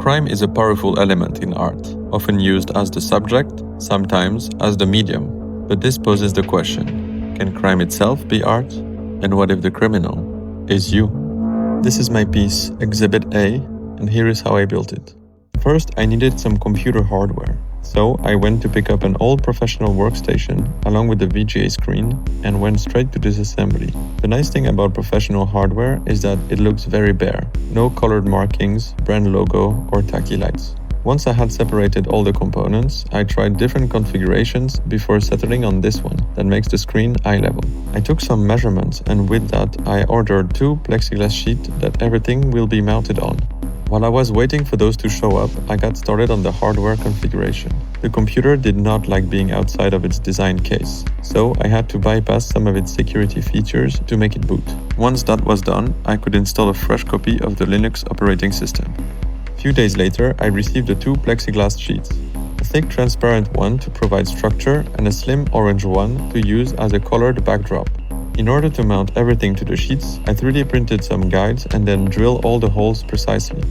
Crime is a powerful element in art, often used as the subject, sometimes as the medium. But this poses the question, can crime itself be art? And what if the criminal is you? This is my piece, Exhibit A, and here is how I built it. First, I needed some computer hardware. So I went to pick up an old professional workstation along with the VGA screen and went straight to disassembly. The nice thing about professional hardware is that it looks very bare. No colored markings, brand logo, or tacky lights. Once I had separated all the components, I tried different configurations before settling on this one that makes the screen eye level. I took some measurements and with that I ordered 2 plexiglass sheets that everything will be mounted on. While I was waiting for those to show up, I got started on the hardware configuration. The computer did not like being outside of its design case, so I had to bypass some of its security features to make it boot. Once that was done, I could install a fresh copy of the Linux operating system. A few days later, I received the 2 plexiglass sheets, a thick transparent one to provide structure and a slim orange one to use as a colored backdrop. In order to mount everything to the sheets, I 3D printed some guides and then drilled all the holes precisely.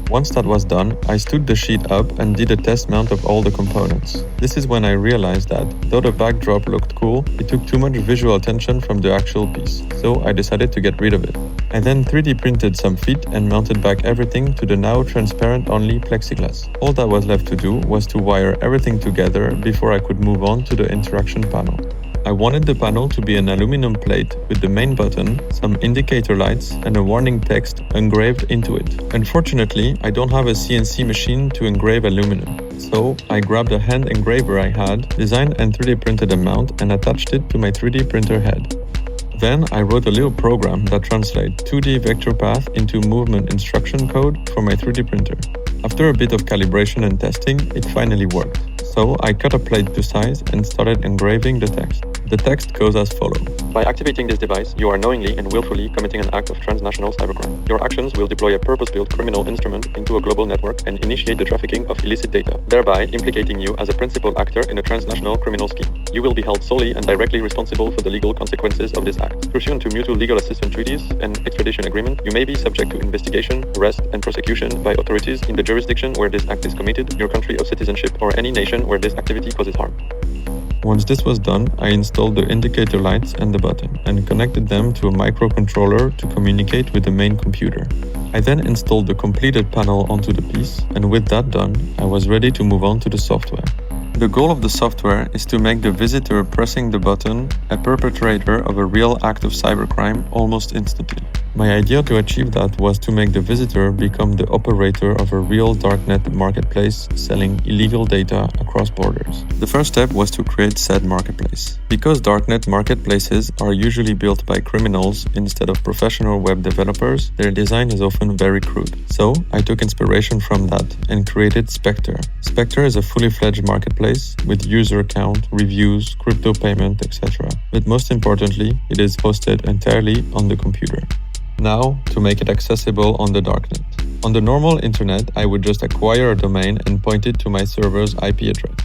Once that was done, I stood the sheet up and did a test mount of all the components. This is when I realized that, though the backdrop looked cool, it took too much visual attention from the actual piece, so I decided to get rid of it. I then 3D printed some feet and mounted back everything to the now transparent-only plexiglass. All that was left to do was to wire everything together before I could move on to the interaction panel. I wanted the panel to be an aluminum plate with the main button, some indicator lights, and a warning text engraved into it. Unfortunately, I don't have a CNC machine to engrave aluminum, so I grabbed a hand engraver I had, designed and 3D printed a mount, and attached it to my 3D printer head. Then I wrote a little program that translates 2D vector path into movement instruction code for my 3D printer. After a bit of calibration and testing, it finally worked. So I cut a plate to size and started engraving the text. The text goes as follows. By activating this device, you are knowingly and willfully committing an act of transnational cybercrime. Your actions will deploy a purpose-built criminal instrument into a global network and initiate the trafficking of illicit data, thereby implicating you as a principal actor in a transnational criminal scheme. You will be held solely and directly responsible for the legal consequences of this act. Pursuant to mutual legal assistance treaties and extradition agreement, you may be subject to investigation, arrest, and prosecution by authorities in the jurisdiction where this act is committed, your country of citizenship, or any nation where this activity causes harm. Once this was done, I installed the indicator lights and the button, and connected them to a microcontroller to communicate with the main computer. I then installed the completed panel onto the piece, and with that done, I was ready to move on to the software. The goal of the software is to make the visitor pressing the button a perpetrator of a real act of cybercrime almost instantly. My idea to achieve that was to make the visitor become the operator of a real Darknet marketplace selling illegal data across borders. The first step was to create said marketplace. Because Darknet marketplaces are usually built by criminals instead of professional web developers, their design is often very crude. So I took inspiration from that and created Spectre. Spectre is a fully fledged marketplace with user count, reviews, crypto payment, etc. But most importantly, it is hosted entirely on the computer. Now, to make it accessible on the Darknet. On the normal internet, I would just acquire a domain and point it to my server's IP address.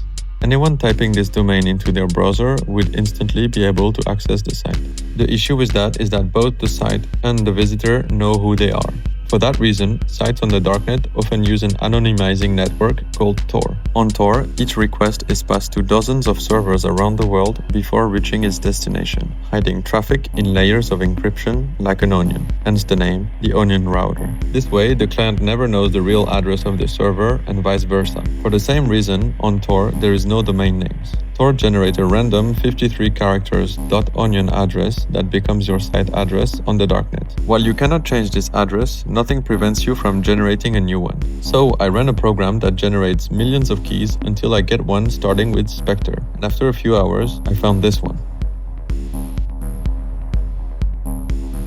Anyone typing this domain into their browser would instantly be able to access the site. The issue with that is that both the site and the visitor know who they are. For that reason, sites on the Darknet often use an anonymizing network called Tor. On Tor, each request is passed to dozens of servers around the world before reaching its destination, hiding traffic in layers of encryption like an onion, hence the name, the onion router. This way, the client never knows the real address of the server and vice versa. For the same reason, on Tor, there is no domain names. Tor generates a random 53 characters .onion address that becomes your site address on the Darknet. While you cannot change this address, nothing prevents you from generating a new one. So I ran a program that generates millions of keys until I get one starting with Spectre, and after a few hours, I found this one.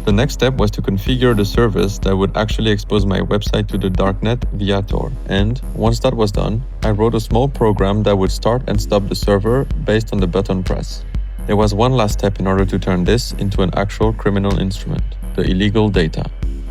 The next step was to configure the service that would actually expose my website to the Darknet via Tor. And once that was done, I wrote a small program that would start and stop the server based on the button press. There was one last step in order to turn this into an actual criminal instrument, the illegal data.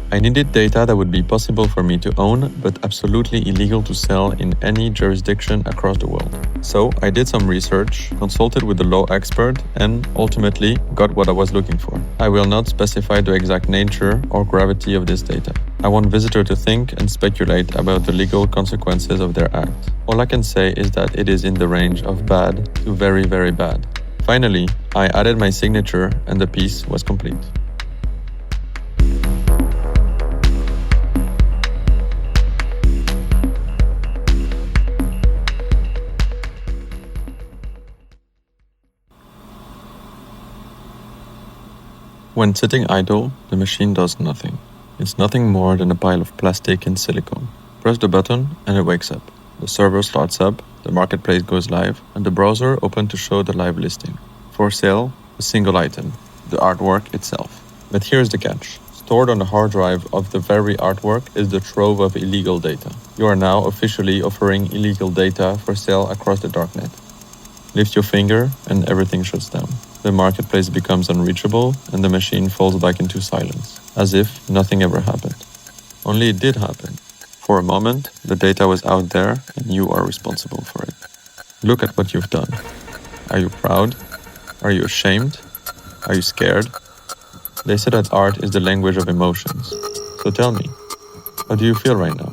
I needed data that would be possible for me to own, but absolutely illegal to sell in any jurisdiction across the world. So I did some research, consulted with a law expert, and ultimately got what I was looking for. I will not specify the exact nature or gravity of this data. I want visitors to think and speculate about the legal consequences of their act. All I can say is that it is in the range of bad to very, very bad. Finally, I added my signature and the piece was complete. When sitting idle, the machine does nothing. It's nothing more than a pile of plastic and silicone. Press the button and it wakes up. The server starts up, the marketplace goes live, and the browser opens to show the live listing. For sale, a single item, the artwork itself. But here's the catch. Stored on the hard drive of the very artwork is the trove of illegal data. You are now officially offering illegal data for sale across the Darknet. Lift your finger and everything shuts down. The marketplace becomes unreachable and the machine falls back into silence, as if nothing ever happened. Only it did happen. For a moment, the data was out there and you are responsible for it. Look at what you've done. Are you proud? Are you ashamed? Are you scared? They say that art is the language of emotions. So tell me, how do you feel right now?